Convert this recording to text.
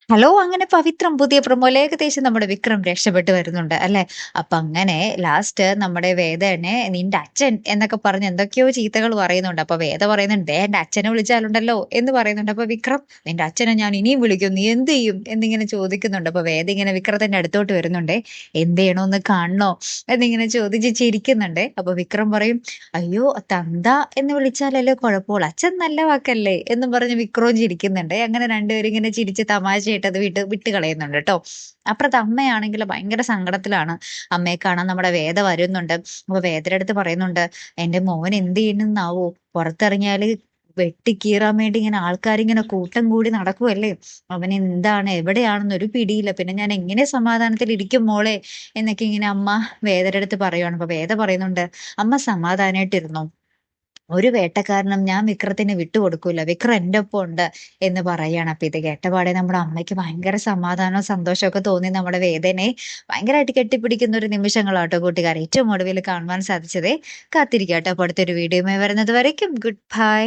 Hello! അങ്ങനെ പവിത്രം പുതിയ പ്രൊമോയിൽ ഏകദേശം നമ്മുടെ വിക്രം രക്ഷപ്പെട്ട് വരുന്നുണ്ട് അല്ലെ? അപ്പൊ അങ്ങനെ ലാസ്റ്റ് നമ്മുടെ വേദനെ നിന്റെ അച്ഛൻ എന്നൊക്കെ പറഞ്ഞ് എന്തൊക്കെയോ ചീത്തകൾ പറയുന്നുണ്ട്. അപ്പൊ വേദ പറയുന്നുണ്ട്, "ദേ എന്റെ അച്ഛനെ വിളിച്ചാലുണ്ടല്ലോ" എന്ന് പറയുന്നുണ്ട്. അപ്പൊ വിക്രം, "നിന്റെ അച്ഛനെ ഞാൻ ഇനിയും വിളിക്കും. നീ എന്ത് ചെയ്യും?" എന്നിങ്ങനെ ചോദിക്കുന്നുണ്ട്. അപ്പൊ വേദ ഇങ്ങനെ വിക്രത്തിന്റെ അടുത്തോട്ട് വരുന്നുണ്ടേ. "എന്ത് ചെയ്യണോന്ന് കാണണോ?" എന്നിങ്ങനെ ചോദിച്ച് ചിരിക്കുന്നുണ്ട്. അപ്പൊ വിക്രം പറയും, "അയ്യോ തന്ത എന്ന് വിളിച്ചാലല്ലേ കുഴപ്പമുള്ളൂ. അച്ഛൻ നല്ല വാക്കല്ലേ?" എന്നും പറഞ്ഞ് വിക്രവും ചിരിക്കുന്നുണ്ട്. അങ്ങനെ രണ്ടുപേരും ഇങ്ങനെ ചിരിച്ച് തമാശയായിട്ട് അത് വിട്ട് കളയുന്നുണ്ട് ട്ടോ. അപ്പുറത്ത് അമ്മയാണെങ്കില് ഭയങ്കര സങ്കടത്തിലാണ്. അമ്മയെ കാണാൻ നമ്മുടെ വേദ വരുന്നുണ്ട്. അപ്പൊ വേദയുടെ അടുത്ത് പറയുന്നുണ്ട്, "എന്റെ മോൻ എന്ത് ചെയ്യുന്നെന്നാവോ? പുറത്തിറങ്ങിയാല് വെട്ടിക്കീറാൻ വേണ്ടി ഇങ്ങനെ ആൾക്കാരിങ്ങനെ കൂട്ടം കൂടി നടക്കുവല്ലേ. അവനെന്താണ് എവിടെയാണെന്നൊരു പിടിയില്ല. പിന്നെ ഞാൻ എങ്ങനെ സമാധാനത്തിൽ ഇരിക്കും മോളെ?" എന്നൊക്കെ ഇങ്ങനെ അമ്മ വേദയുടെ അടുത്ത് പറയുവാണ്. അപ്പൊ വേദ പറയുന്നുണ്ട്, "അമ്മ സമാധാനായിട്ടിരുന്നോ. ഒരു വേട്ടക്കാരനും ഞാൻ വിക്രത്തിന് വിട്ടുകൊടുക്കൂല. വിക്രം എന്റെ ഒപ്പം ഉണ്ട്" എന്ന് പറയാണ്. അപ്പൊ ഇത് കേട്ടപാടെ നമ്മുടെ അമ്മയ്ക്ക് ഭയങ്കര സമാധാനവും സന്തോഷവും ഒക്കെ തോന്നി നമ്മുടെ വേദനയെ ഭയങ്കരമായിട്ട് കെട്ടിപ്പിടിക്കുന്ന ഒരു നിമിഷങ്ങളാട്ടോ കൂട്ടുകാരെ. ഏറ്റവും ഒടുവിൽ കാണുവാൻ സാധിച്ചത്. കാത്തിരിക്കാട്ടോ അപ്പൊ അടുത്തൊരു വീഡിയോയുമായി വരുന്നത് വരയ്ക്കും ഗുഡ് ബൈ.